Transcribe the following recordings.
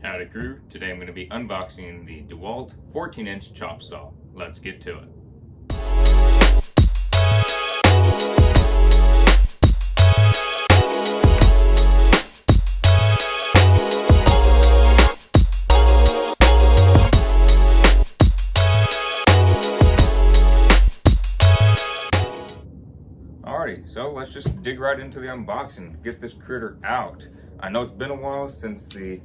Howdy crew, today I'm going to be unboxing the Dewalt 14-inch chop saw. Let's get to it. Alrighty, so let's just dig right into the unboxing, get this critter out. I know it's been a while since the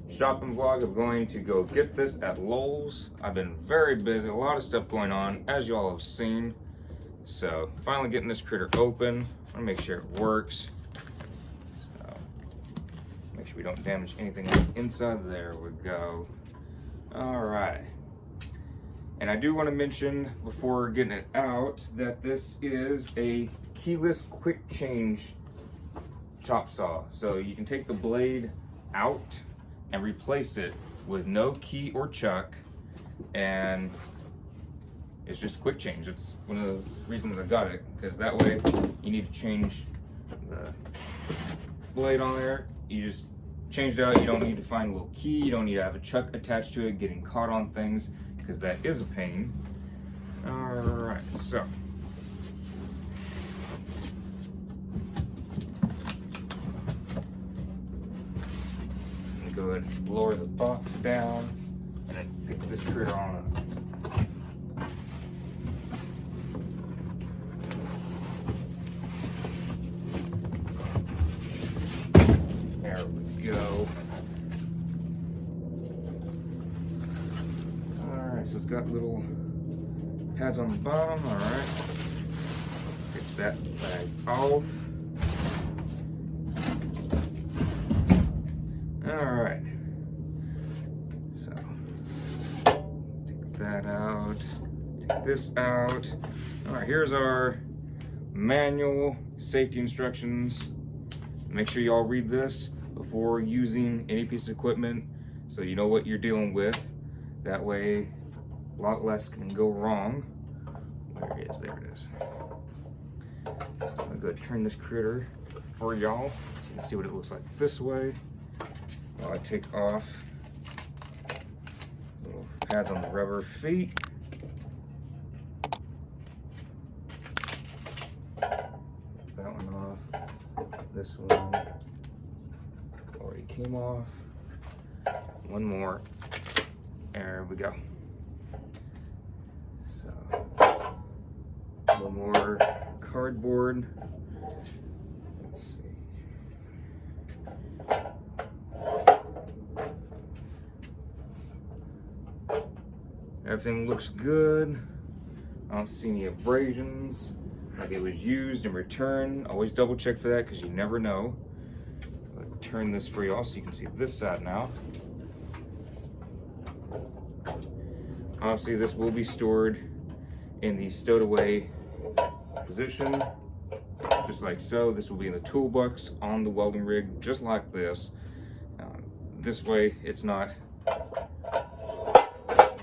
shopping vlog of going to go get this at Lowe's. I've been very busy, a lot of stuff going on, as you all have seen. So finally getting this critter open. I want to make sure it works. So make sure we don't damage anything inside. There we go. All right. And I do want to mention before getting it out that this is a keyless quick change chop saw. So you can take the blade out and replace it with no key or chuck, and it's just quick change. It's one of the reasons I got it, because that way you need to change the blade on there, you just change it out. You don't need to find a little key, you don't need to have a chuck attached to it, getting caught on things, because that is a pain. All right, so go ahead and lower the box down and then pick this critter on up. There we go. Alright, so it's got little pads on the bottom. Alright. Get that bag off. Alright, so take that out, take this out. Alright, here's our manual safety instructions. Make sure you all read this before using any piece of equipment so you know what you're dealing with. That way, a lot less can go wrong. There it is, there it is. I'm gonna go turn this critter for y'all so you can see what it looks like this way. I take off little pads on the rubber feet. That one off. This one already came off. One more. There we go. So, a little more cardboard. Let's see. Everything looks good. I don't see any abrasions, like it was used and returned. Always double check for that because you never know. I'll turn this for y'all so you can see this side now. Obviously this will be stored in the stowed away position, just like so. This will be in the toolbox on the welding rig, just like this. This way it's not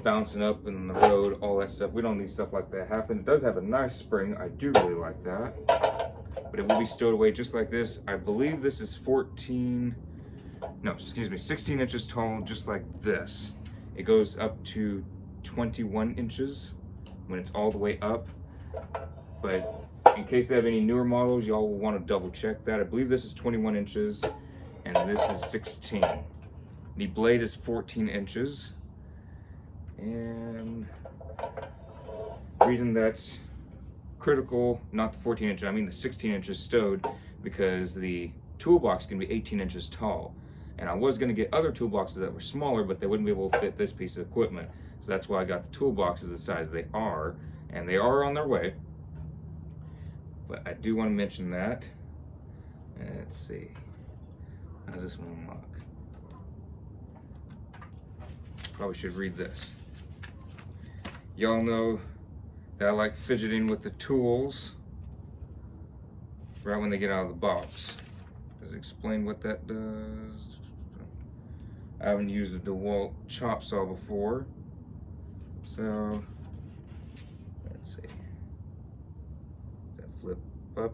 bouncing up in the road, all that stuff. We don't need stuff like that happen. It does have a nice spring. I do really like that. But it will be stowed away just like this. I believe this is 16 inches tall, just like this. It goes up to 21 inches when it's all the way up. But in case they have any newer models, y'all will want to double check that. I believe this is 21 inches and this is 16. The blade is 14 inches. And the reason that's critical, not the 14 inch, I mean the 16 inches stowed, because the toolbox can be 18 inches tall. And I was going to get other toolboxes that were smaller, but they wouldn't be able to fit this piece of equipment. So that's why I got the toolboxes the size they are, and they are on their way. But I do want to mention that. Let's see. How does this one unlock? Probably should read this. Y'all know that I like fidgeting with the tools right when they get out of the box. Does it explain what that does? I haven't used a Dewalt chop saw before, so let's see. That flip up.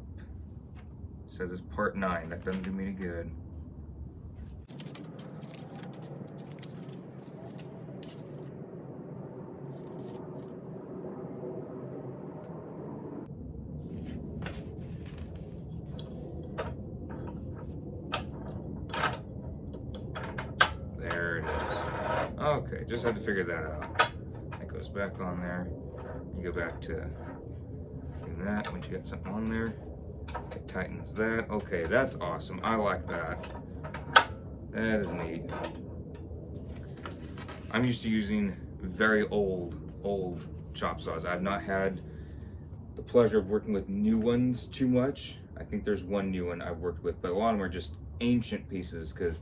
It says it's part 9. That doesn't do me any good. Okay, just had to figure that out. That goes back on there. You go back to doing that. Once you get something on there, it tightens that. Okay, that's awesome. I like that. That is neat. I'm used to using very old chop saws. I've not had the pleasure of working with new ones too much. I think there's one new one I've worked with, but a lot of them are just ancient pieces because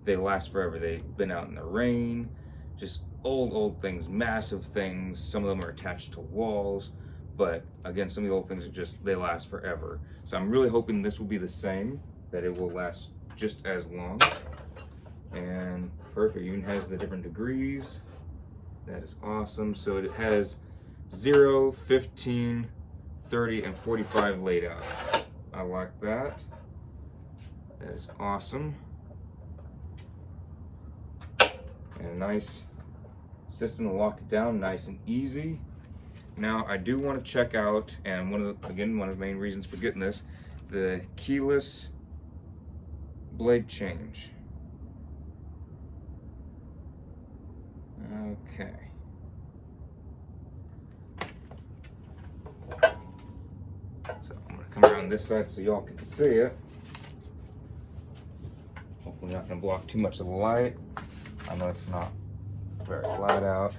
they last forever. They've been out in the rain, just old things, massive things. Some of them are attached to walls, but again, some of the old things are just, they last forever. So I'm really hoping this will be the same, that it will last just as long. And perfect, it even has the different degrees. That is awesome. So it has 0, 15, 30, and 45 laid out. I like that. That is awesome. And a nice system to lock it down, nice and easy. Now I do want to check out, and one of the main reasons for getting this, the keyless blade change. Okay. So I'm gonna come around this side so y'all can see it. Hopefully not gonna block too much of the light. I know it's not very flat out.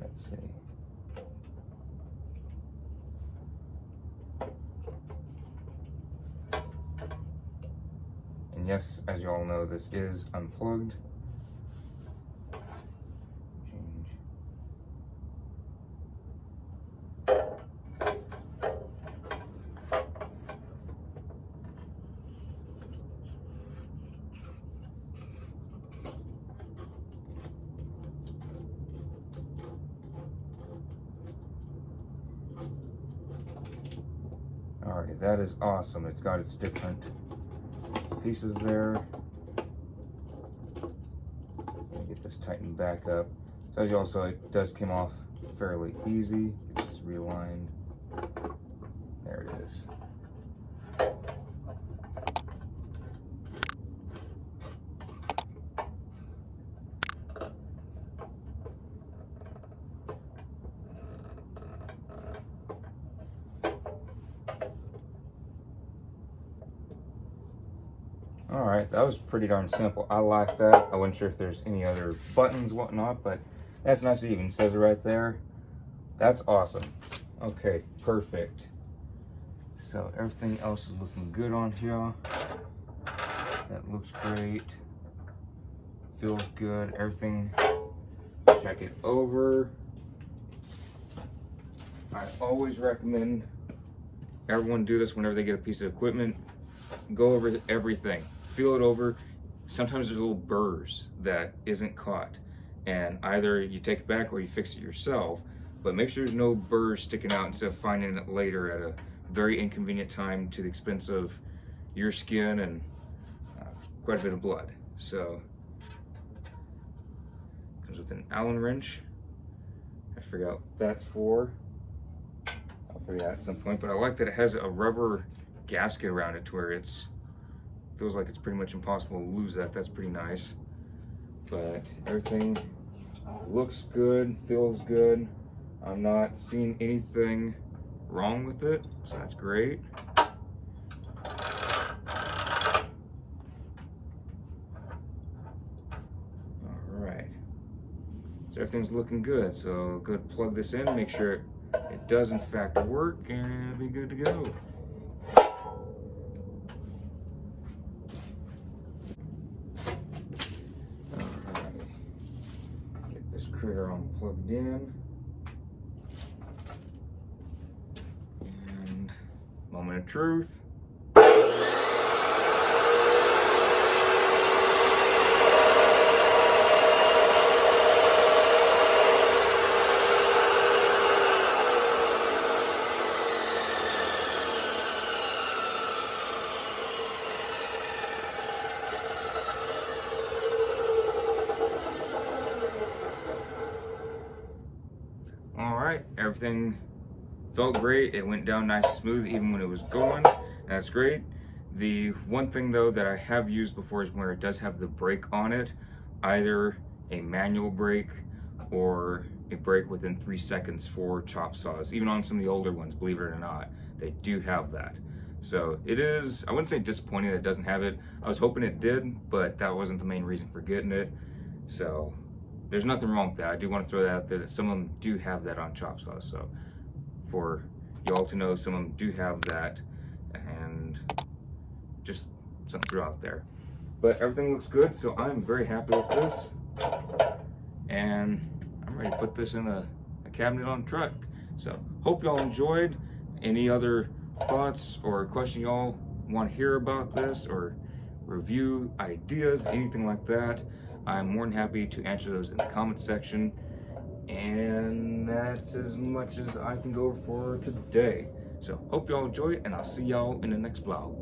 Let's see. And yes, as you all know, this is unplugged. Change. Alrighty, that is awesome. It's got its different pieces there. Get this tightened back up. So as you also, it does come off fairly easy. Get this realigned. There it is. All right, that was pretty darn simple. I like that. I wasn't sure if there's any other buttons, whatnot, but that's nice and even. It says it right there. That's awesome. Okay, perfect. So everything else is looking good on here. That looks great. Feels good. Everything, check it over. I always recommend everyone do this whenever they get a piece of equipment. Go over everything, feel it over. Sometimes there's little burrs that isn't caught, and either you take it back or you fix it yourself, but make sure there's no burrs sticking out instead of finding it later at a very inconvenient time to the expense of your skin and quite a bit of blood. So, comes with an Allen wrench. I forgot what that's for. I'll figure that at some point, but I like that it has a rubber gasket around it to where it's feels like it's pretty much impossible to lose that. That's pretty nice. But everything looks good, feels good. I'm not seeing anything wrong with it, so that's great. Alright. So everything's looking good. So go ahead and plug this in, make sure it does in fact work, and it'll be good to go. Critter on plugged in, and moment of truth. Alright, everything felt great. It went down nice and smooth even when it was going. That's great. The one thing though that I have used before is where it does have the brake on it. either a manual brake or a brake within 3 seconds for chop saws. Even on some of the older ones, believe it or not, they do have that. So it is, I wouldn't say disappointing that it doesn't have it. I was hoping it did, but that wasn't the main reason for getting it. So there's nothing wrong with that. I do want to throw that out there that some of them do have that on chop saws. So for y'all to know, some of them do have that, and just something to throw out there. But everything looks good, so I'm very happy with this. And I'm ready to put this in a cabinet on the truck. So hope y'all enjoyed. Any other thoughts or questions y'all want to hear about this, or review ideas, anything like that, I'm more than happy to answer those in the comment section. And that's as much as I can go for today. So hope y'all enjoy it, and I'll see y'all in the next vlog.